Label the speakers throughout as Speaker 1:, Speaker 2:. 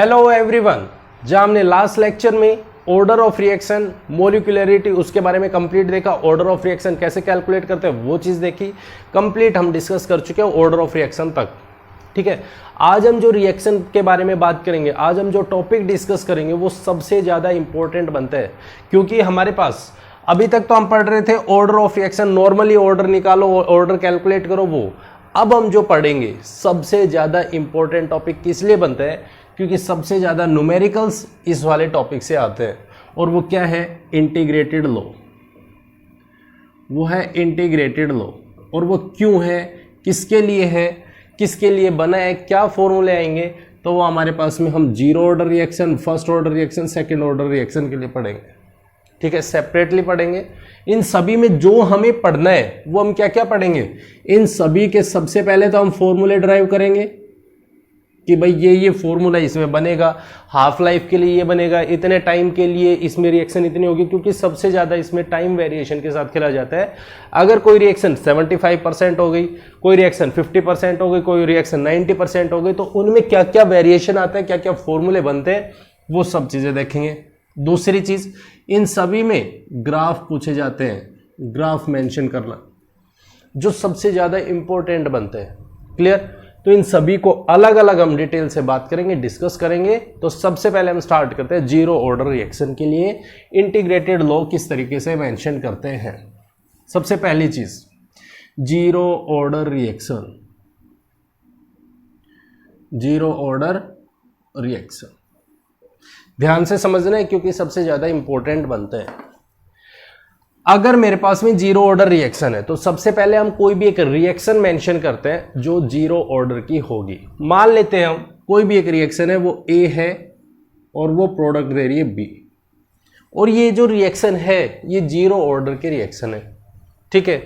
Speaker 1: Hello everyone. जहाँ हमने last lecture में ऑर्डर ऑफ रिएक्शन, मोलिकुलरिटी उसके बारे में कंप्लीट देखा, ऑर्डर ऑफ रिएक्शन कैसे कैलकुलेट करते हैं वो चीज़ देखी, कंप्लीट हम डिस्कस कर चुके हैं ऑर्डर ऑफ रिएक्शन तक। ठीक है, आज हम जो रिएक्शन के बारे में बात करेंगे, आज हम जो टॉपिक डिस्कस करेंगे वो सबसे ज़्यादा इंपॉर्टेंट बनता है, क्योंकि हमारे पास अभी तक तो हम पढ़ रहे थे order of reaction, normally order निकालो, ऑर्डर कैलकुलेट करो वो। अब हम जो पढ़ेंगे सबसे ज़्यादा इंपॉर्टेंट टॉपिक किस लिए बनता है, क्योंकि सबसे ज़्यादा न्यूमेरिकल्स इस वाले टॉपिक से आते हैं, और वो क्या है, इंटीग्रेटेड लॉ। वो है इंटीग्रेटेड लॉ, और वो क्यों है, किसके लिए है, किसके लिए बना है, क्या फॉर्मूले आएंगे, तो वो हमारे पास में हम zero order reaction, first order reaction, second order reaction के लिए पढ़ेंगे। ठीक है, सेपरेटली पढ़ेंगे। इन सभी में जो हमें पढ़ना है वो हम क्या क्या पढ़ेंगे, इन सभी के सबसे पहले तो हम फॉर्मूले ड्राइव करेंगे कि भाई ये फॉर्मूला इसमें बनेगा, हाफ लाइफ के लिए ये बनेगा, इतने टाइम के लिए इसमें रिएक्शन इतनी होगी, क्योंकि सबसे ज़्यादा इसमें टाइम वेरिएशन के साथ खेला जाता है। अगर कोई रिएक्शन 75% हो गई, कोई रिएक्शन 50% हो गई, कोई रिएक्शन 90% हो गई, तो उनमें क्या क्या वेरिएशन आता है, क्या क्या फॉर्मूले बनते हैं, वो सब चीज़ें देखेंगे। दूसरी चीज़, इन सभी में ग्राफ पूछे जाते हैं, ग्राफ मेंशन करना जो सबसे ज़्यादा इंपॉर्टेंट बनते हैं। क्लियर? तो इन सभी को अलग अलग हम डिटेल से बात करेंगे, डिस्कस करेंगे। तो सबसे पहले हम स्टार्ट करते हैं जीरो ऑर्डर रिएक्शन के लिए इंटीग्रेटेड लॉ किस तरीके से मेंशन करते हैं। सबसे पहली चीज, zero order reaction, zero order reaction ध्यान से समझना है, क्योंकि सबसे ज्यादा इंपॉर्टेंट बनते हैं। अगर मेरे पास में जीरो ऑर्डर रिएक्शन है तो सबसे पहले हम कोई भी एक रिएक्शन मेंशन करते हैं जो जीरो ऑर्डर की होगी। मान लेते हैं हम कोई भी एक रिएक्शन है, वो ए है और वो प्रोडक्ट दे रही है बी, और ये जो रिएक्शन है ये जीरो ऑर्डर की रिएक्शन है। ठीक है,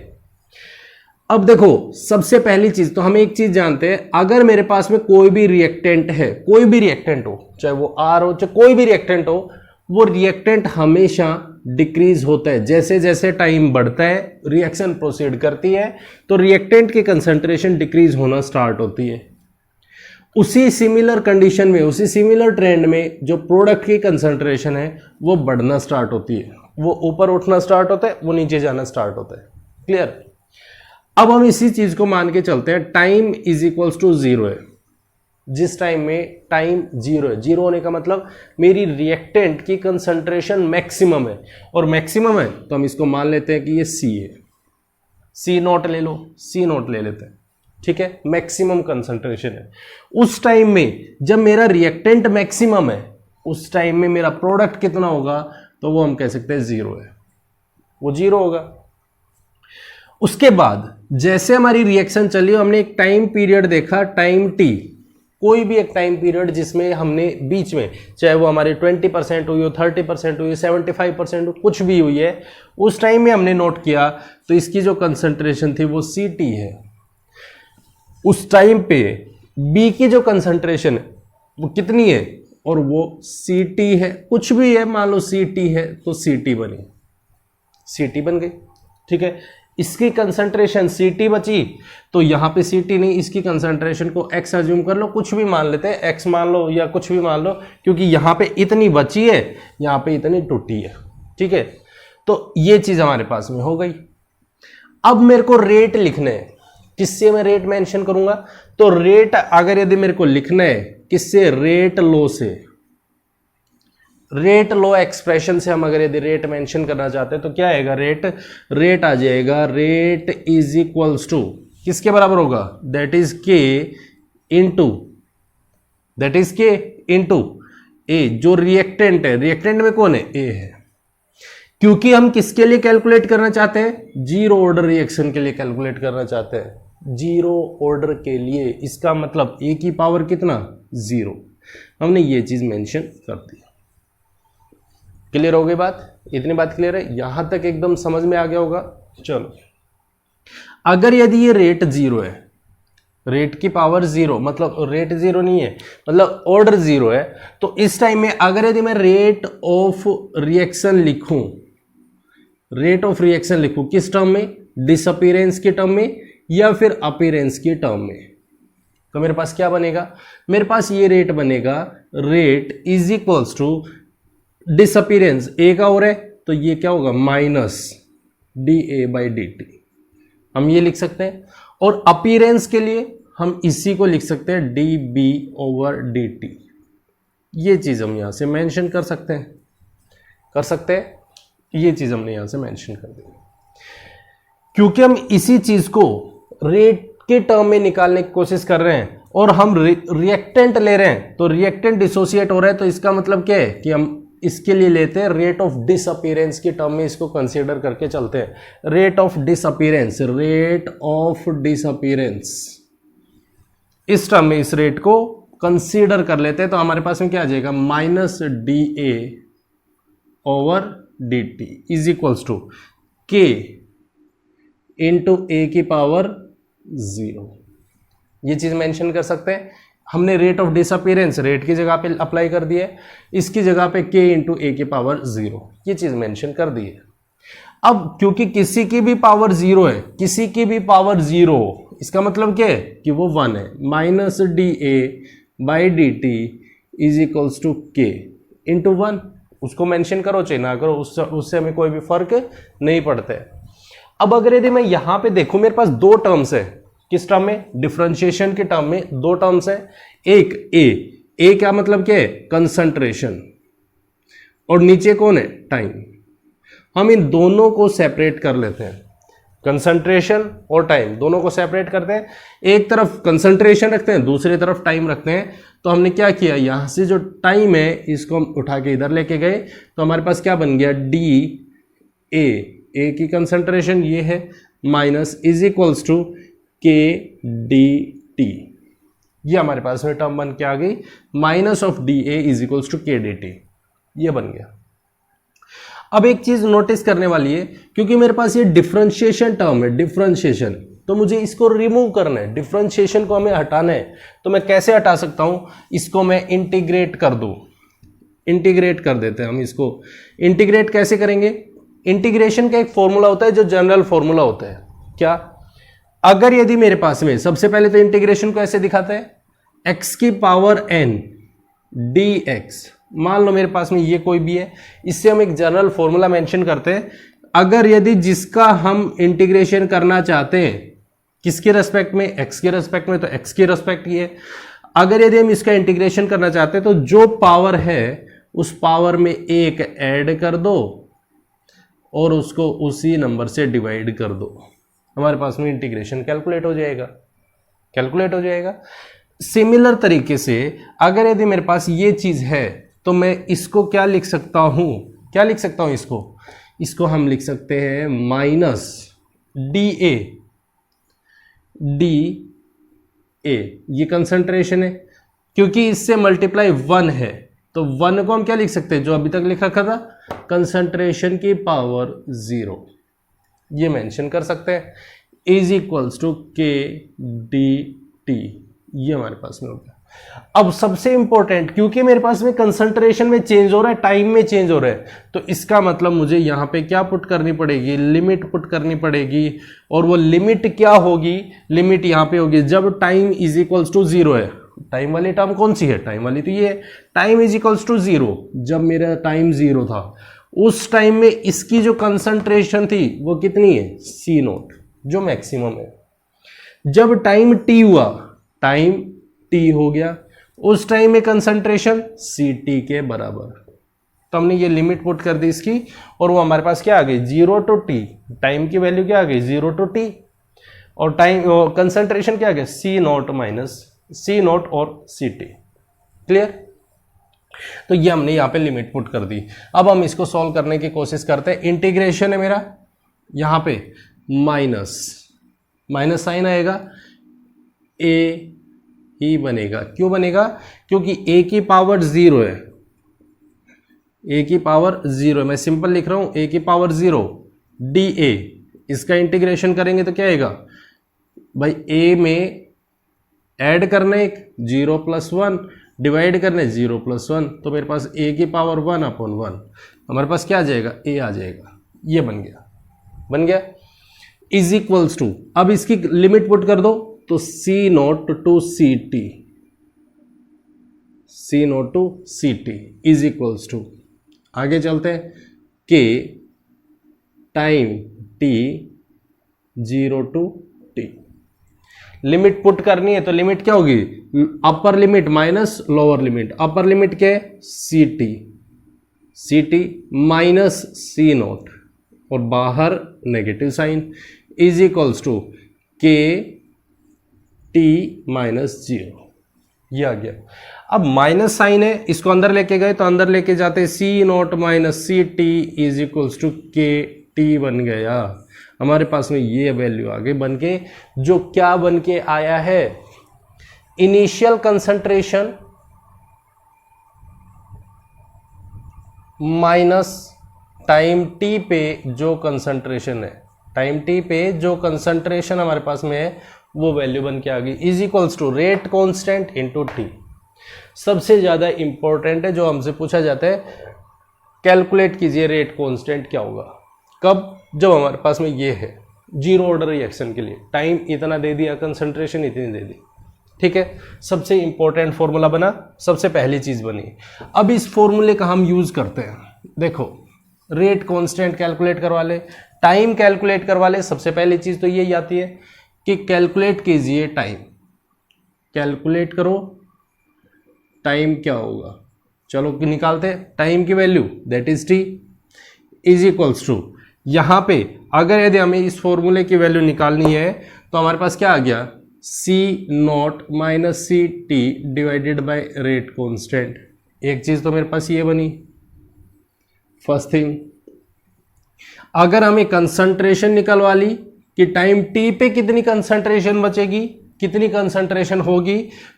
Speaker 1: अब देखो सबसे पहली चीज तो हम एक चीज जानते हैं, अगर मेरे पास में कोई भी रिएक्टेंट है, कोई भी रिएक्टेंट हो, चाहे वो आर हो चाहे कोई भी रिएक्टेंट हो, वो रिएक्टेंट हमेशा डिक्रीज होता है। जैसे जैसे टाइम बढ़ता है, रिएक्शन प्रोसीड करती है, तो रिएक्टेंट की कंसंट्रेशन डिक्रीज होना स्टार्ट होती है। उसी सिमिलर कंडीशन में, उसी सिमिलर ट्रेंड में जो प्रोडक्ट की कंसंट्रेशन है वो बढ़ना स्टार्ट होती है, वो ऊपर उठना स्टार्ट होता है, वो नीचे जाना स्टार्ट होता है। क्लियर? अब हम इसी चीज को मान के चलते हैं, time is equals to zero है। जिस टाइम में टाइम जीरो है, जीरो होने का मतलब मेरी रिएक्टेंट की कंसंट्रेशन मैक्सिमम है, और मैक्सिमम है तो हम इसको मान लेते हैं कि ये सी है, सी नॉट ले लो, सी नॉट ले लेते हैं। ठीक है, मैक्सिमम कंसंट्रेशन है। उस टाइम में जब मेरा रिएक्टेंट मैक्सिमम है, उस टाइम में मेरा प्रोडक्ट कितना होगा, तो वो हम कह सकते हैं जीरो है, वो जीरो होगा। उसके बाद जैसे हमारी रिएक्शन चली, हमने एक टाइम पीरियड देखा, टाइम टी, कोई भी एक टाइम पीरियड जिसमें हमने बीच में, चाहे वो हमारे 20% हुई हो, 30% हुई, 75% हो, कुछ भी हुई है, उस टाइम में हमने नोट किया तो इसकी जो कंसंट्रेशन थी वो सी टी है। उस टाइम पे बी की जो कंसंट्रेशन है वो कितनी है, और वो सी टी है, कुछ भी है, मान लो सी टी है तो सी टी बनी, सी टी बन गई। ठीक है, इसकी कंसंट्रेशन सी बची, तो यहां पे सी नहीं, इसकी कंसंट्रेशन को एक्स अज्यूम कर लो, कुछ भी मान लेते हैं, एक्स मान लो या कुछ भी मान लो, क्योंकि यहां पे इतनी बची है, यहां पे इतनी टूटी है। ठीक है, तो ये चीज हमारे पास में हो गई। अब मेरे को रेट लिखने हैं, किससे मैं रेट मेंशन करूंगा, तो रेट अगर यदि मेरे को लिखना है किससे, रेट लो से, रेट लो एक्सप्रेशन से हम अगर यदि रेट मेंशन करना चाहते हैं तो क्या आएगा, रेट आ जाएगा, रेट इज इक्वल्स टू किसके बराबर होगा, दैट इज के इंटू, दैट इज के इंटू ए। जो रिएक्टेंट है, रिएक्टेंट में कौन है, ए है, क्योंकि हम किसके लिए कैलकुलेट करना चाहते हैं, जीरो ऑर्डर रिएक्शन के लिए कैलकुलेट करना चाहते हैं, जीरो ऑर्डर के लिए। इसका मतलब ए की पावर कितना, जीरो। हमने ये चीज मेंशन कर दी। क्लियर हो गई बात? इतनी बात क्लियर है? यहां तक एकदम समझ में आ गया होगा। चलो, अगर यदि ये रेट जीरो है, रेट की पावर जीरो, मतलब रेट जीरो नहीं है, मतलब ऑर्डर जीरो है, तो इस टाइम में अगर यदि मैं रेट ऑफ रिएक्शन लिखूं, रेट ऑफ रिएक्शन लिखूं किस टर्म में, डिसअपीयरेंस के टर्म में या फिर अपीयरेंस के टर्म में, तो मेरे पास क्या बनेगा, मेरे पास ये रेट बनेगा, rate is equals to disappearance A का हो रहा है तो ये क्या होगा minus D A by D T, हम ये लिख सकते हैं। और अपीरेंस के लिए हम इसी को लिख सकते हैं D B over D T, ये चीज हम यहां से मेंशन कर सकते हैं, ये चीज हमने यहां से मेंशन कर दी। क्योंकि हम इसी चीज को रेट के टर्म में निकालने की कोशिश कर रहे हैं और हम रिएक्टेंट ले रहे हैं, तो रिएक्टेंट डिसोसिएट हो रहा है, तो इसका मतलब क्या है कि हम इसके लिए लेते हैं रेट ऑफ डिसअपीरेंस की टर्म में इसको कंसीडर करके चलते हैं। रेट ऑफ डिसअपीरेंस, इस टर्म में इस रेट को कंसीडर कर लेते हैं, तो हमारे पास में क्या आ जाएगा minus D A over D T is equals to K into A की पावर 0। ये चीज मेंशन कर सकते हैं। हमने रेट ऑफ डिसअपीरेंस रेट की जगह पे अप्लाई कर दिया है, इसकी जगह पे k इंटू ए की पावर 0, ये चीज मेंशन कर दी है। अब क्योंकि किसी की भी पावर 0 है, किसी की भी पावर 0, इसका मतलब क्या है कि वो 1 है। Minus D A by D T is equals to K into 1, उसको मेंशन करो चाहे ना करो, उससे हमें कोई भी फर्क नहीं पड़ता है। अब अगर यदि मैं यहां पे देखूं, मेरे पास दो टर्म्स है, किस टर्म में, डिफरेंशिएशन के टर्म में दो टर्म्स है। एक ए क्या मतलब क्या है, कंसंट्रेशन, और नीचे कौन है, टाइम। हम इन दोनों को सेपरेट कर लेते हैं, कंसंट्रेशन और टाइम दोनों को सेपरेट करते हैं। एक तरफ कंसंट्रेशन रखते हैं, दूसरी तरफ टाइम रखते हैं। तो हमने क्या किया, यहां से जो टाइम है इसको हम उठा के इधर लेके गए, तो हमारे पास क्या बन गया, डी ए की कंसंट्रेशन ये है, minus is equals to K D T, ये हमारे पास में टर्म बन के आ गई, minus of D A is equals to K D T, ये बन गया। अब एक चीज नोटिस करने वाली है, क्योंकि मेरे पास ये डिफरेंशिएशन टर्म है, डिफरेंशिएशन, तो मुझे इसको रिमूव करना है, डिफरेंशिएशन को हमें हटाना है। तो मैं कैसे हटा सकता हूं, इसको मैं इंटीग्रेट कर दूं, इंटीग्रेट कर देते हैं हम इसको। इंटीग्रेट कैसे करेंगे, इंटीग्रेशन का एक फॉर्मूला होता है जो जनरल फॉर्मूला होता है। क्या, अगर यदि मेरे पास में, सबसे पहले तो इंटीग्रेशन को ऐसे दिखाते हैं, x की पावर n dx, मान लो मेरे पास में ये कोई भी है, इससे हम एक जनरल फॉर्मूला मेंशन करते हैं। अगर यदि जिसका हम इंटीग्रेशन करना चाहते हैं, किसके रेस्पेक्ट में, x के रेस्पेक्ट में, तो x के रेस्पेक्ट ये। अगर यदि हम इसका इंटीग्रेशन करना चाहते हैं तो जो पावर है उस पावर में एक ऐड कर दो और उसको उसी नंबर से डिवाइड कर दो, हमारे पास में इंटीग्रेशन कैलकुलेट हो जाएगा। सिमिलर तरीके से अगर यदि मेरे पास ये चीज है तो मैं इसको क्या लिख सकता हूं, इसको हम लिख सकते हैं माइनस डी ए, ये कंसंट्रेशन है, क्योंकि इससे मल्टीप्लाई 1 है, तो 1 को हम क्या लिख सकते हैं, जो अभी तक लिखा था, कंसंट्रेशन की पावर 0, ये मेंशन कर सकते हैं, is equals to K D T, ये हमारे पास में हो गया। अब सबसे इंपॉर्टेंट, क्योंकि मेरे पास में कंसंट्रेशन में चेंज हो रहा है, टाइम में चेंज हो रहा है, तो इसका मतलब मुझे यहां पे क्या पुट करनी पड़ेगी, लिमिट पुट करनी पड़ेगी। और वो लिमिट क्या होगी, लिमिट यहां पे होगी जब टाइम इज इक्वल्स टू 0 है। टाइम वाली टर्म कौन सी है, टाइम वाली तो ये है, टाइम इज इक्वल्स टू 0, जब मेरा टाइम 0 था उस टाइम में इसकी जो कंसंट्रेशन थी वो कितनी है, C नोट, जो मैक्सिमम है। जब टाइम t हुआ, टाइम t हो गया, उस टाइम में कंसंट्रेशन CT के बराबर, तो हमने ये लिमिट पुट कर दी इसकी, और वो हमारे पास क्या आ गई, 0 टू t, टाइम की वैल्यू क्या आ गई, 0 टू t, और टाइम कंसंट्रेशन क्या आ गया, C note minus C note और CT। क्लियर, तो ये हमने यहां पे लिमिट पुट कर दी। अब हम इसको सॉल्व करने की कोशिश करते हैं। इंटीग्रेशन है मेरा, यहां पे माइनस साइन आएगा, a ही बनेगा। क्यों बनेगा, क्योंकि a की पावर 0 है, a की पावर 0 है, मैं सिंपल लिख रहा हूं, a की पावर 0 dA, इसका इंटीग्रेशन करेंगे तो क्या आएगा भाई, a में ऐड करना है 0 प्लस 1, डिवाइड करने 0 प्लस 1, तो मेरे पास a की पावर 1/1, हमारे पास क्या आ जाएगा, a आ जाएगा, ये बन गया, इज इक्वल्स टू, अब इसकी लिमिट पुट कर दो, तो C naught to C T, C naught to C T is equals to, आगे चलते हैं, K time T 0 to T. Limit put करनी है तो लिमिट क्या होगी, upper limit minus lower limit, upper limit क्या है C T, C T minus C naught और बाहर negative sign is equals to K T minus 0, ये आ गया। अब माइनस साइन है, इसको अंदर लेके गए तो अंदर लेके जाते C not minus C T is equals to K T बन गया। हमारे पास में ये वैल्यू आ गई बन के, जो क्या बन के आया है, initial concentration minus time T पे जो कंसंट्रेशन है, टाइम टी पे जो कंसंट्रेशन हमारे पास में है वो वैल्यू बन के आ गई, is equals to rate constant into T. सबसे ज्यादा इंपॉर्टेंट है जो हमसे पूछा जाता है, कैलकुलेट कीजिए रेट कांस्टेंट क्या होगा, कब, जब हमारे पास में ये है जीरो ऑर्डर रिएक्शन के लिए, टाइम इतना दे दिया, कंसंट्रेशन इतनी दे दी, ठीक है। सबसे इंपॉर्टेंट फॉर्मूला बना, सबसे पहली चीज बनी। अब इस फॉर्मूले का हम यूज करते हैं, देखो रेट कांस्टेंट कैलकुलेट करवा ले, टाइम कैलकुलेट करवा ले, सबसे पहली चीज तो यही आती है कि कैलकुलेट कीजिए टाइम, कैलकुलेट करो टाइम क्या होगा, चलो निकालते हैं टाइम की value, that is T is equals to, यहां पे अगर यदि हमें इस फॉर्मूले की वैल्यू निकालनी है तो हमारे पास क्या आ गया, C not minus C T divided by rate constant. एक चीज तो मेरे पास ये बनी, फर्स्ट थिंग। अगर हमें कंसंट्रेशन निकलवा ली कि टाइम टी पे कितनी कंसंट्रेशन बचेगी, कितनी कंसंट्रेशन होगी,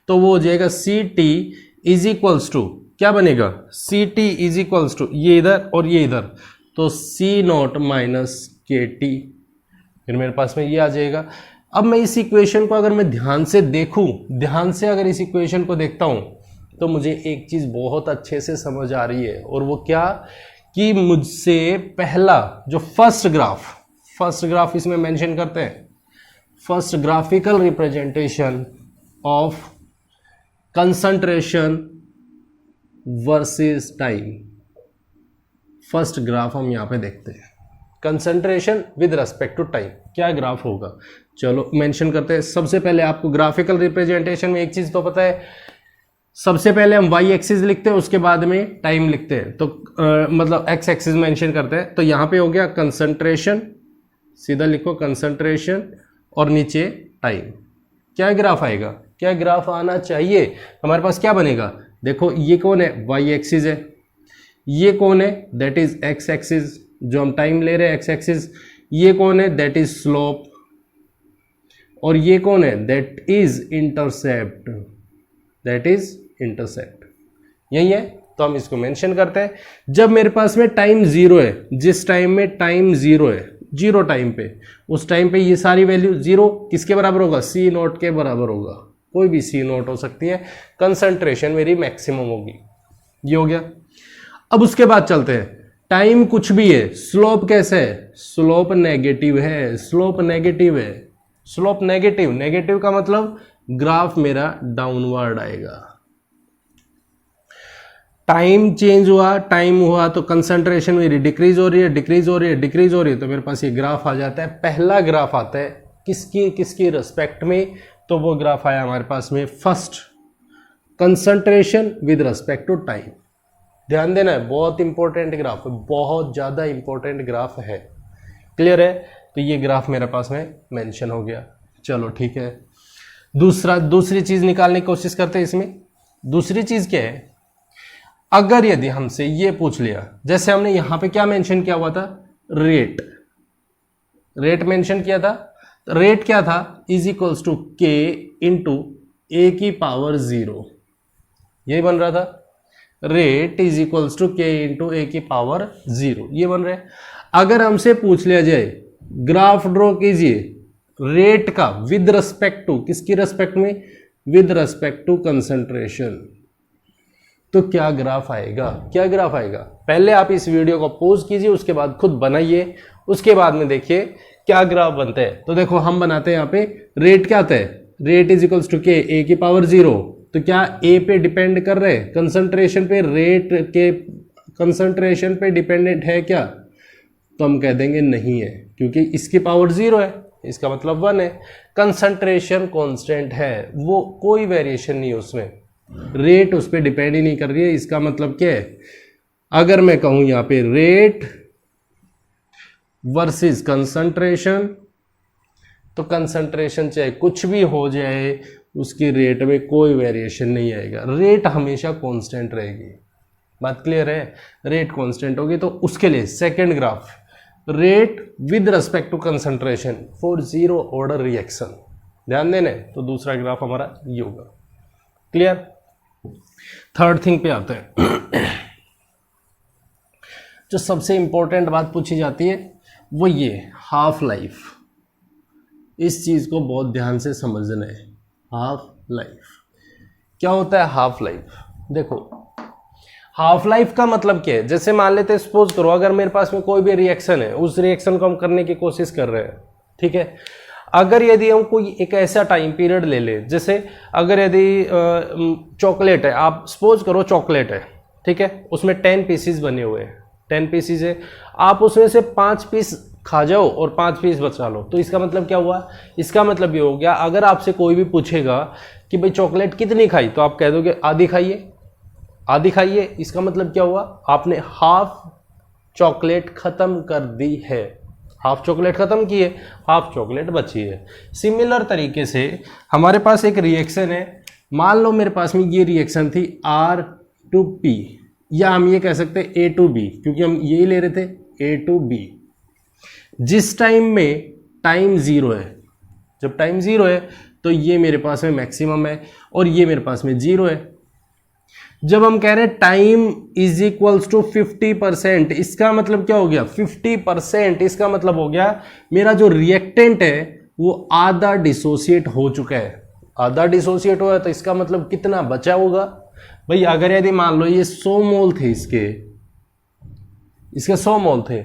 Speaker 1: तो वो हो जाएगा C T is equals to, क्या बनेगा, C T is equals to ये इधर और ये इधर, तो C not minus K T, फिर मेरे पास में ये आ जाएगा। अब मैं इस इक्वेशन को अगर मैं ध्यान से देखूं, ध्यान से अगर इस इक्वेशन को देखता हूं तो मुझे एक चीज बहुत अच्छे से समझ आ रही है, और वो क्या, कि मुझसे पहला जो फर्स्ट ग्राफ इसमें मेंशन करते हैं, first graphical representation of concentration versus time, first graph हम यहां पे देखते हैं, concentration with respect to time, क्या ग्राफ होगा, चलो मेंशन करते हैं। सबसे पहले आपको ग्राफिकल रिप्रेजेंटेशन में एक चीज तो पता है, सबसे पहले हम वाई एक्सिस लिखते हैं, उसके बाद में टाइम लिखते हैं, तो मतलब एक्स एक्सिस मेंशन करते हैं, तो यहां पे हो गया कंसंट्रेशन, सीधा लिखो कंसंट्रेशन और नीचे टाइम, क्या ग्राफ आएगा, क्या ग्राफ आना चाहिए, हमारे पास क्या बनेगा, देखो ये कौन है, वाई एक्सिस है, ये कौन है, दैट इज एक्स एक्सिस, जो हम टाइम ले रहे हैं एक्स एक्सिस, ये कौन है, दैट इज स्लोप, और ये कौन है, that is intercept, that is intercept, यही है। तो हम इसको मेंशन करते हैं, जब मेरे पास में टाइम जीरो है, जिस टाइम में टाइम जीरो है, जीरो टाइम पे, उस टाइम पे ये सारी वैल्यू जीरो किसके बराबर होगा, सी नॉट के बराबर होगा, कोई भी सी नॉट हो सकती है, कंसंट्रेशन मेरी मैक्सिमम होगी, ये हो गया। अब उसके बाद चलते हैं, टाइम कुछ भी है, स्लोप कैसे है, स्लोप नेगेटिव है, स्लोप नेगेटिव है, स्लोप नेगेटिव, नेगेटिव का मतलब ग्राफ मेरा डाउनवर्ड आएगा, टाइम चेंज हुआ, टाइम हुआ तो कंसंट्रेशन मेरी डिक्रीज हो रही है, डिक्रीज हो रही है, डिक्रीज हो रही है, तो मेरे पास ये ग्राफ आ जाता है। पहला ग्राफ आता है किसकी रिस्पेक्ट में, तो वो ग्राफ आया हमारे पास में first concentration with respect to time. ध्यान देना है, बहुत इंपॉर्टेंट ग्राफ है, बहुत ज्यादा इंपॉर्टेंट ग्राफ है, क्लियर है। तो ये ग्राफ मेरे पास में मेंशन हो गया, चलो ठीक है। दूसरी चीज निकालने की कोशिश करते हैं इसमें। दूसरी चीज क्या है, अगर यदि हमसे ये पूछ लिया, जैसे हमने यहां पे क्या मेंशन किया हुआ था, रेट मेंशन किया था, रेट क्या था, is equals to K into A की पावर 0, यही बन रहा था, rate is equals to K into A की पावर 0, ये बन रहा है। अगर हमसे पूछ लिया जाए ग्राफ ड्रॉ कीजिए रेट का विद रिस्पेक्ट टू, किसकी रिस्पेक्ट में, विद रिस्पेक्ट टू कंसंट्रेशन, तो क्या ग्राफ आएगा, क्या ग्राफ आएगा। पहले आप इस वीडियो को पॉज कीजिए, उसके बाद खुद बनाइए, उसके बाद में देखिए क्या ग्राफ बनते हैं। तो देखो हम बनाते हैं, यहाँ पे रेट क्या आता है, रेट इज इक्वल्स टू के ए की पावर 0, तो क्या ए पे डिपेंड कर रहे हैं कंसंट्रेशन पे, रेट के कंसंट्रेशन पे डिपेंडेंट है क्या? तो हम कह देंगे नहीं है, क्योंकि इसकी पावर 0 है, इसका मतलब 1 है। कंसंट्रेशन कांस्टेंट है, वो कोई वेरिएशन नहीं है उसमें, रेट उस पर डिपेंड ही नहीं कर रही है। इसका मतलब क्या है, अगर मैं कहूं यहां पे रेट वर्सेस कंसंट्रेशन, तो कंसंट्रेशन चाहे कुछ भी हो जाए उसकी रेट में कोई वेरिएशन नहीं आएगा, रेट हमेशा कांस्टेंट रहेगी। बात क्लियर है? रेट कांस्टेंट होगी, तो उसके लिए second graph, rate with respect to concentration for zero order reaction, ध्यान देने, तो दूसरा ग्राफ हमारा ये होगा। क्लियर? थर्ड थिंग पे आते हैं। जो सबसे इंपॉर्टेंट बात पूछी जाती है वो ये हाफ लाइफ, इस चीज को बहुत ध्यान से समझना है। हाफ लाइफ क्या होता है? हाफ लाइफ, देखो हाफ लाइफ का मतलब क्या है? जैसे मान लेते हैं, सपोज करो अगर मेरे पास में कोई भी रिएक्शन है, उस रिएक्शन को हम करने की कोशिश कर रहे हैं, ठीक है। अगर यदि हम कोई एक ऐसा टाइम पीरियड ले ले, जैसे अगर यदि चॉकलेट है, आप सपोज करो चॉकलेट है, ठीक है, उसमें 10 पीसीज बने हुए हैं, 10 पीसीज है, आप उसमें से 5 पीस खा जाओ और 5 पीस बचा लो, तो इसका मतलब क्या हुआ? इसका मतलब ये हो गया, अगर आपसे कोई भी पूछेगा कि भाई चॉकलेट कितनी खाई, तो आप कह दोगे आधी खाइए, आधी खाइए। इसका मतलब क्या हुआ? आपने हाफ चॉकलेट खत्म कर दी है, हाफ चॉकलेट खत्म की है, हाफ चॉकलेट बची है। सिमिलर तरीके से हमारे पास एक रिएक्शन है, मान लो मेरे पास में ये रिएक्शन थी R2P, या हम ये कह सकते हैं A2B, क्योंकि हम यही ले रहे थे A2B। जिस टाइम में टाइम 0 है, जब टाइम 0 है तो ये मेरे पास में मैक्सिमम है और ये मेरे पास में 0 है। जब हम कह रहे हैं टाइम इज इक्वल्स टू 50%, इसका मतलब क्या हो गया? 50%, इसका मतलब हो गया मेरा जो रिएक्टेंट है वो आधा डिसोसिएट हो चुका है। आधा डिसोसिएट हुआ है तो इसका मतलब कितना बचा होगा भाई? अगर यदि मान लो ये 100 मोल थे, इसके 100 मोल थे,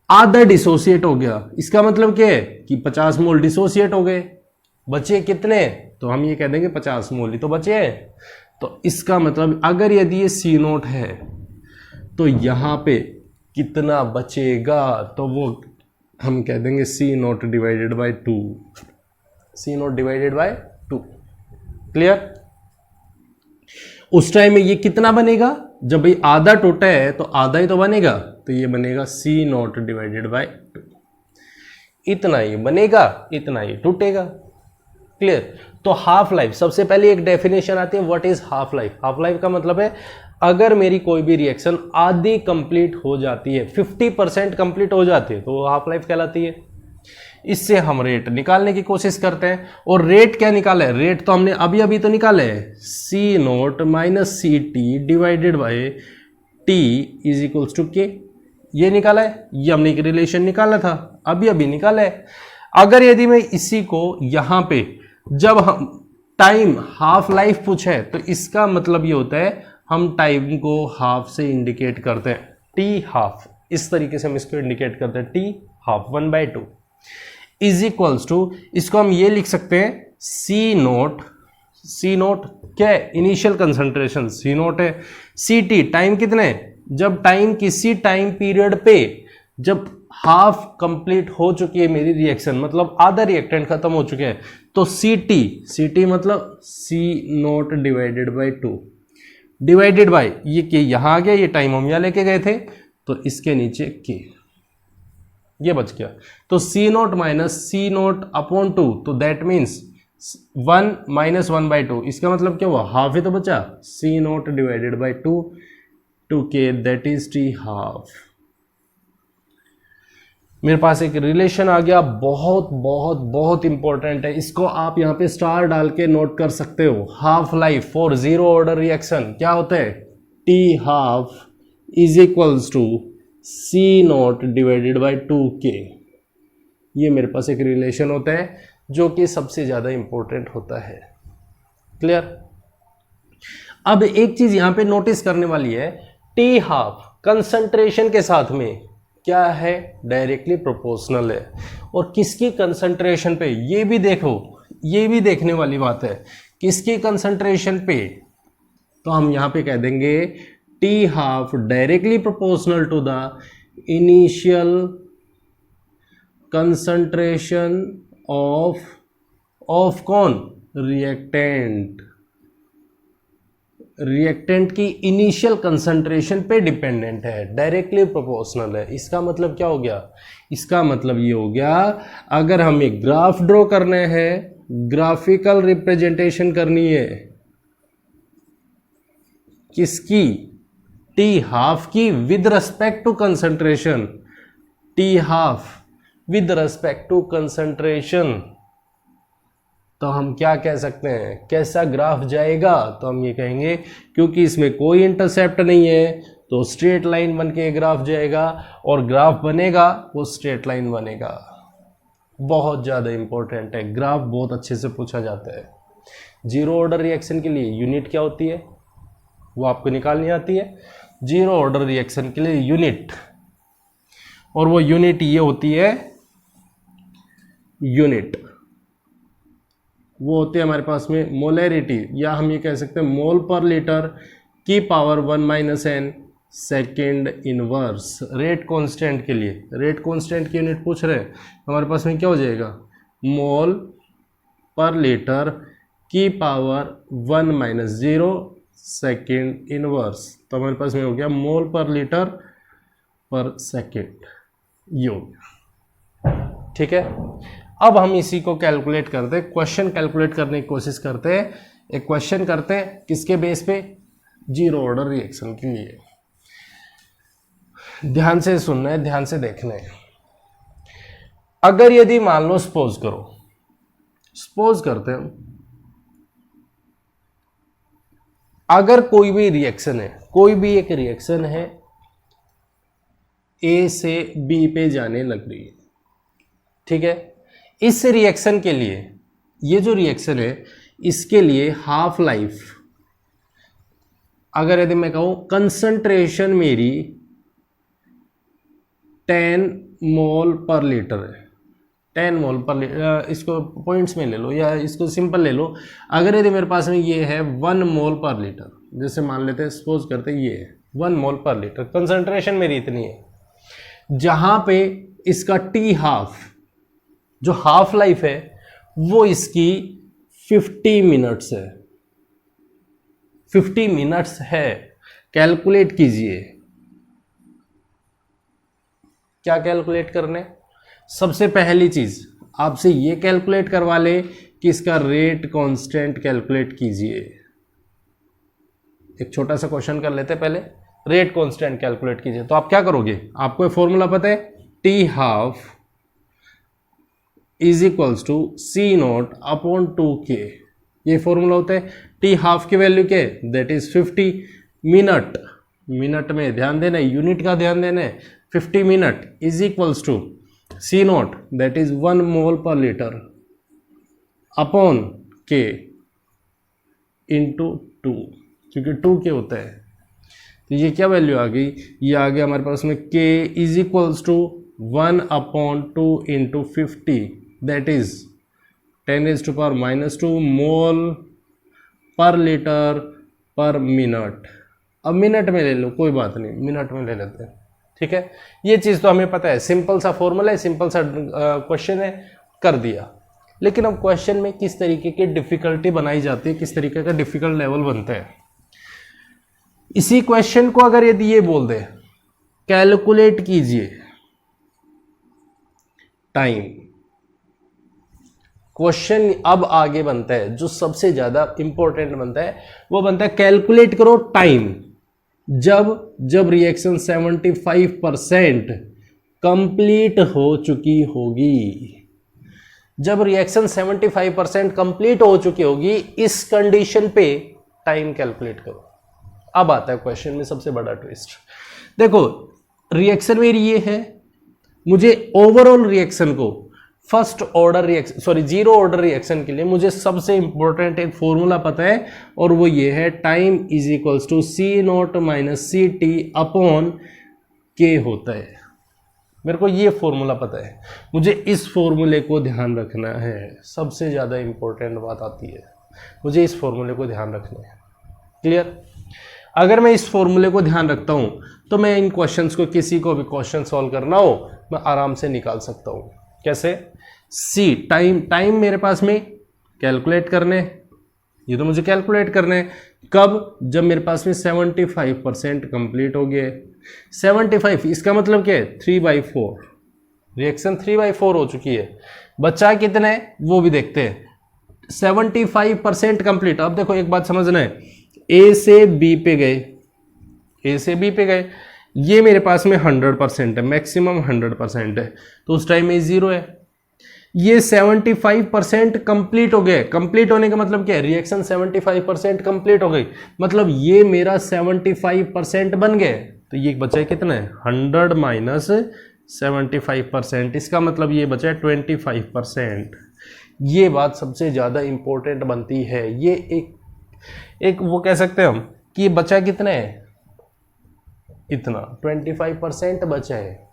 Speaker 1: आधा डिसोसिएट हो गया, इसका मतलब क्या है कि 50 मोल डिसोसिएट हो गए, बचे कितने? तो हम ये कह देंगे 50 मोल ही तो बचे हैं। तो इसका मतलब अगर यदि ये C0 है तो यहां पे कितना बचेगा? तो वो हम कह देंगे C0 divided bye 2, C0 divided bye 2। Clear? उस टाइम में ये कितना बनेगा? जब भाई आधा टूटा है तो आधा ही तो बनेगा, तो ये बनेगा C0 डिवाइडेड बाय 2, इतना ही बनेगा, इतना ही टूटेगा। क्लियर? तो हाफ लाइफ, सबसे पहले एक डेफिनेशन आती है, what is half life? Half life का मतलब है अगर मेरी कोई भी रिएक्शन आधी कंप्लीट हो जाती है, 50% कंप्लीट हो जाती है, तो वो हाफ लाइफ कहलाती है। इससे हम रेट निकालने की कोशिश करते हैं, और रेट क्या निकाला है? रेट तो हमने अभी अभी तो निकाले है, C0 minus CT divided by T is equals to K, ये निकाला है। ये हमने एक रिलेशन निकाला था, अभी अभी निकाला है। अगर यदि मैं इसी को यहां पे, जब हम टाइम हाफ लाइफ पूछे है, तो इसका मतलब ये होता है हम टाइम को हाफ से इंडिकेट करते हैं, T हाफ, इस तरीके से हम इसको इंडिकेट करते हैं, T half 1/2 is equals to, इसको हम ये लिख सकते हैं C0 क्या है? इनिशियल कंसंट्रेशन C0 है, CT टाइम कितने? जब टाइम किसी टाइम पीरियड पे जब हाफ कंप्लीट हो चुकी है मेरी रिएक्शन, मतलब आधा रिएक्टेंट खत्म हो चुके हैं, तो CT मतलब C0 divided bye 2 divided by ये K, यहां आ गया, ये टाइम हम यहां लेके गए थे, तो इसके नीचे K, ये बच गया। तो C0 माइनस C0 अपॉन 2, तो दैट मीन्स 1 माइनस 1/2, इसका मतलब क्या हुआ? हाफ ही तो बचा, C0 divided by 2K, that is T half. मेरे पास एक रिलेशन आ गया, बहुत बहुत बहुत इंपॉर्टेंट है, इसको आप यहां पे स्टार डाल के नोट कर सकते हो। Half life for zero order reaction क्या होता है? T half is equals to C0 divided by 2K। ये मेरे पास एक रिलेशन होता है जो कि सबसे ज्यादा इंपॉर्टेंट होता है। क्लियर? अब एक चीज यहां पे नोटिस करने वाली है, T हाफ कंसंट्रेशन के साथ में क्या है? डायरेक्टली प्रोपोर्शनल है। और किसकी कंसंट्रेशन पे? ये भी देखो, ये भी देखने वाली बात है किसकी कंसंट्रेशन पे, तो हम यहां पे कह देंगे T half directly proportional to the initial concentration of कौन, रिएक्टेंट की इनिशियल कंसंट्रेशन पे डिपेंडेंट है, डायरेक्टली प्रोपोर्शनल है। इसका मतलब क्या हो गया, इसका मतलब ये हो गया अगर हमें ग्राफ ड्रॉ करना है, ग्राफिकल रिप्रेजेंटेशन करनी है किसकी, टी हाफ की with respect to concentration, T half with respect to concentration, तो हम क्या कह सकते हैं, कैसा ग्राफ जाएगा, तो हम ये कहेंगे क्योंकि इसमें कोई इंटरसेप्ट नहीं है तो स्ट्रेट लाइन बन के ग्राफ जाएगा, और ग्राफ बनेगा वो स्ट्रेट लाइन बनेगा। बहुत ज़्यादा इंपॉर्टेंट है, ग्राफ बहुत अच्छे से पूछा जाता है। जीरो ऑर्डर रिएक्शन के लिए यूनिट क्या होती है वो आपको निकालनी आती है, जीरो ऑर्डर रिएक्शन के लिए यूनिट, और वो यूनिट ये होती है, यूनिट वो होती है हमारे पास में मोलैरिटी, या हम ये कह सकते हैं मोल पर लीटर की power 1 - n second inverse. Rate constant के लिए, रेट कांस्टेंट की यूनिट पूछ रहे हैं, हमारे पास में क्या हो जाएगा, मोल पर लीटर की पावर 1 - 0 सेकेंड इनवर्स, तो हमारे पास में हो गया मोल पर लीटर पर सेकेंड, ये हो गया। ठीक है, अब हम इसी को कैलकुलेट करते हैं, क्वेश्चन कैलकुलेट करने की कोशिश करते हैं। एक क्वेश्चन करते हैं किसके बेस पे, जीरो ऑर्डर रिएक्शन के लिए। ध्यान से सुनना है, ध्यान से देखना है। अगर यदि मान लो सपोज करो, सपोज करते हैं अगर कोई भी रिएक्शन है, कोई भी एक रिएक्शन है ए से बी पे जाने लग रही है, ठीक है। इस रिएक्शन के लिए, ये जो रिएक्शन है इसके लिए हाफ लाइफ, अगर यदि मैं कहूं कंसंट्रेशन मेरी 10 मोल पर लीटर है, 10 मोल पर लीटर, इसको पॉइंट्स में ले लो या इसको सिंपल ले लो। अगर यदि मेरे पास में ये है 1 मोल पर लीटर, जैसे मान लेते हैं सपोज करते हैं ये है 1 मोल पर लीटर, कंसंट्रेशन मेरी इतनी है, जहां पे इसका टी हाफ, जो हाफ लाइफ है वो इसकी 50 मिनट्स है, 50 मिनट्स है। कैलकुलेट कीजिए, क्या कैलकुलेट करने, सबसे पहली चीज आपसे ये कैलकुलेट करवा ले कि इसका रेट कांस्टेंट कैलकुलेट कीजिए। एक छोटा सा क्वेश्चन कर लेते हैं पहले, रेट कांस्टेंट कैलकुलेट कीजिए। तो आप क्या करोगे, आपको फॉर्मूला पता है, T half is equals to C not upon 2k, ये फॉर्मूला होता है। टी हाफ की वैल्यू क्या है, दैट इज 50 मिनट, मिनट में ध्यान देना है, यूनिट का ध्यान देना है, 50 minute is equals to C not that is 1 mole per litre upon k into 2, क्योंकि 2k होता है। तो ये क्या वैल्यू आ गई, ये आ गया हमारे पास में k is equals to 1/2 into 50, that is 10⁻⁻² mole per litre पर मिनट। अब मिनट में ले लो, कोई बात नहीं, मिनट में ले लेते हैं, ठीक है। ये चीज़ तो हमें पता है, सिंपल सा फॉर्मूला है, सिंपल सा क्वेश्चन है, कर दिया। लेकिन अब क्वेश्चन में किस तरीके की डिफिकल्टी बनाई जाती है, किस तरीके का डिफिकल्ट लेवल बनता है। इसी क्वेश्चन को अगर यदि ये बोल दे कैलकुलेट कीजिए टाइम, क्वेश्चन अब आगे बनता है, जो सबसे ज्यादा इंपॉर्टेंट बनता है वो बनता है कैलकुलेट करो टाइम, जब रिएक्शन 75% कंप्लीट हो चुकी होगी। जब रिएक्शन 75% कंप्लीट हो चुकी होगी, इस कंडीशन पे टाइम कैलकुलेट करो। अब आता है क्वेश्चन में सबसे बड़ा ट्विस्ट। देखो रिएक्शन मेरी ये है, मुझे ओवरऑल रिएक्शन को first order reaction, sorry zero order reaction के लिए मुझे सबसे इंपॉर्टेंट एक फॉर्मूला पता है, और वो ये है time is equals to C not minus C T upon K होता है। मेरे को ये फॉर्मूला पता है, मुझे इस फॉर्मूले को ध्यान रखना है। सबसे ज़्यादा इंपॉर्टेंट बात आती है, मुझे इस फॉर्मूले को ध्यान रखना है। क्लियर? अगर मैं इस फॉर्मूले को ध्यान रखता हूँ तो मैं इन क्वेश्चंस को, किसी को भी क्वेश्चन सॉल्व करना हो, मैं आराम से निकाल सकता हूँ। कैसे? सी टाइम मेरे पास में कैलकुलेट करने, ये तो मुझे कैलकुलेट करने हैं। कब? जब मेरे पास में 75% कंप्लीट हो गया। 75 इसका मतलब क्या है? 3/4 रिएक्शन 3/4 हो चुकी है। बचा कितने वो भी देखते हैं। 75% कंप्लीट। अब देखो एक बात समझना है, ए से बी पे गए, ए से बी पे गए, ये मेरे पास में 100% है, मैक्सिमम 100% है, तो उस टाइम में 0 है। ये 75% कंप्लीट हो गए। कंप्लीट होने का मतलब क्या है? रिएक्शन 75% कंप्लीट हो गई, मतलब ये मेरा 75% बन गए। तो ये बचा है कितना है? 100 माइनस 75%, इसका मतलब ये बचा है 25%। ये बात सबसे ज़्यादा इंपॉर्टेंट बनती है। ये एक वो कह सकते हैं हम कि बचा कितना है? इतना 25% बचा है।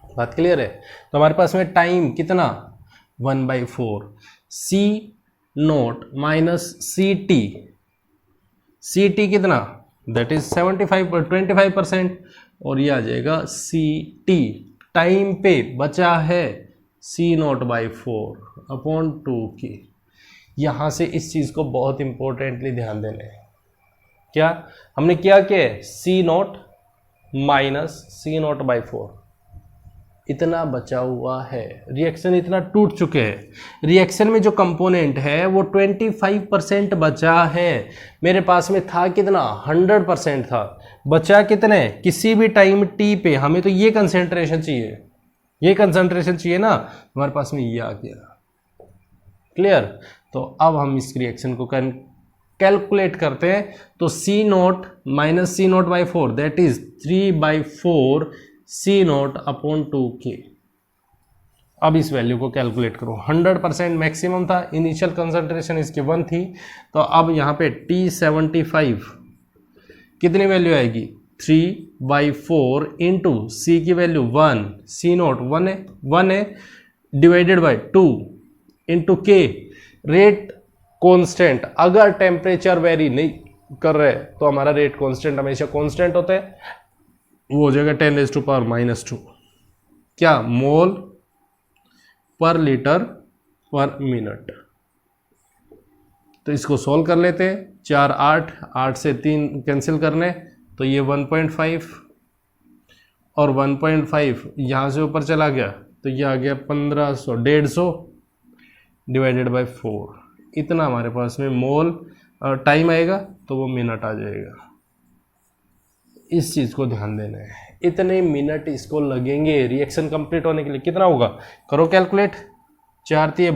Speaker 1: बात क्लियर है? तो हमारे पास में टाइम कितना? 1/4 सी नोट माइनस सी टी कितना? दैट इज 25%, और ये आ जाएगा सी टी। टाइम पे बचा है C0/4/2 की। यहां से इस चीज को बहुत इंपॉर्टेंटली ध्यान देना है। क्या हमने क्या किया? C0 माइनस C0/4 इतना बचा हुआ है। रिएक्शन इतना टूट चुके हैं। रिएक्शन में जो कंपोनेंट है वो 25% बचा है। मेरे पास में था कितना? 100% था। बचा कितने? किसी भी टाइम टी पे हमें तो ये कंसेंट्रेशन चाहिए, ये कंसेंट्रेशन चाहिए ना, हमारे पास में ये आ गया। क्लियर? तो अब हम इस रिएक्शन को कैलकुलेट करते हैं। तो C0 minus C0/4 that is 3/4 C0/2K। अब इस वैल्यू को कैलकुलेट करो। 100% मैक्सिमम था, इनिशियल कंसंट्रेशन इसकी 1 थी, तो अब यहाँ पे T75 कितनी वैल्यू आएगी? 3/4 इंटू C की वैल्यू 1, C0 1 है divided by 2 into K rate constant. अगर टेम्परेचर वेरी नहीं कर रहे तो हमारा रेट कांस्टेंट हमेशा कांस्टेंट होता है, वो हो जाएगा 10⁻⁻²। क्या? मोल पर लीटर पर मिनट। तो इसको सॉल्व कर लेते हैं। 4 8 से 3 कैंसिल करने, तो ये 1.5 और 1.5 यहाँ से ऊपर चला गया, तो ये आ गया 150 डिवाइडेड बाय 4। इतना हमारे पास में मोल टाइम आएगा, तो वो मिनट आ जाएगा। इस चीज़ को ध्यान देना है, इतने मिनट इसको लगेंगे रिएक्शन कंप्लीट होने के लिए। कितना होगा? करो कैलकुलेट। 4 ×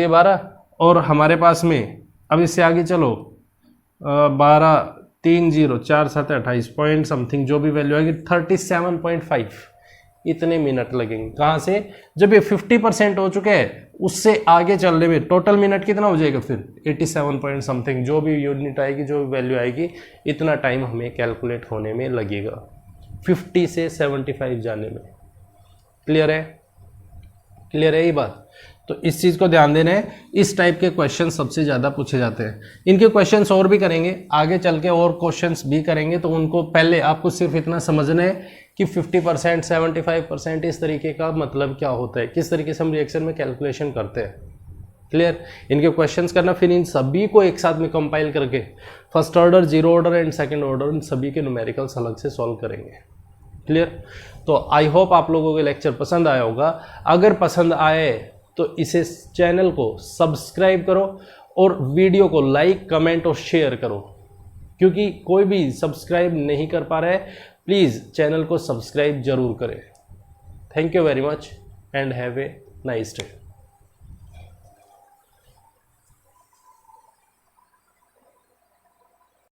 Speaker 1: 12 और हमारे पास में अब इससे आगे चलो 12 3 0 4 7 28 पॉइंट समथिंग जो भी वैल्यू आएगी 37.5 इतने मिनट लगेंगे। कहाँ से? जब ये 50% हो चुके हैं, उससे आगे चलने में टोटल मिनट कितना हो जाएगा फिर? 87 पॉइंट समथिंग जो भी यूनिट आएगी, जो भी वैल्यू आएगी, इतना टाइम हमें कैलकुलेट होने में लगेगा 50 से 75 जाने में। क्लियर है? क्लियर है ये बात? तो इस चीज़ को ध्यान देना है। इस टाइप के क्वेश्चन सबसे ज़्यादा पूछे जाते हैं। इनके क्वेश्चंस और भी करेंगे आगे चल के, और क्वेश्चंस भी करेंगे, तो उनको पहले आपको सिर्फ इतना समझना है कि 50% 75% इस तरीके का मतलब क्या होता है, किस तरीके से हम रिएक्शन में कैलकुलेशन करते हैं। क्लियर? इनके क्वेश्चंस करना, फिर इन सभी को एक साथ में कंपाइल करके first order, zero order and second order, इन सभी के न्यूमेरिकल्स अलग से सॉल्व करेंगे। क्लियर? तो आई होप आप लोगों को लेक्चर पसंद आया होगा। अगर पसंद आए तो इसे चैनल को सब्सक्राइब करो और वीडियो को लाइक कमेंट और शेयर करो, क्योंकि कोई भी सब्सक्राइब नहीं कर पा रहा है, प्लीज़ चैनल को सब्सक्राइब जरूर करें। Thank you very much and have a nice day.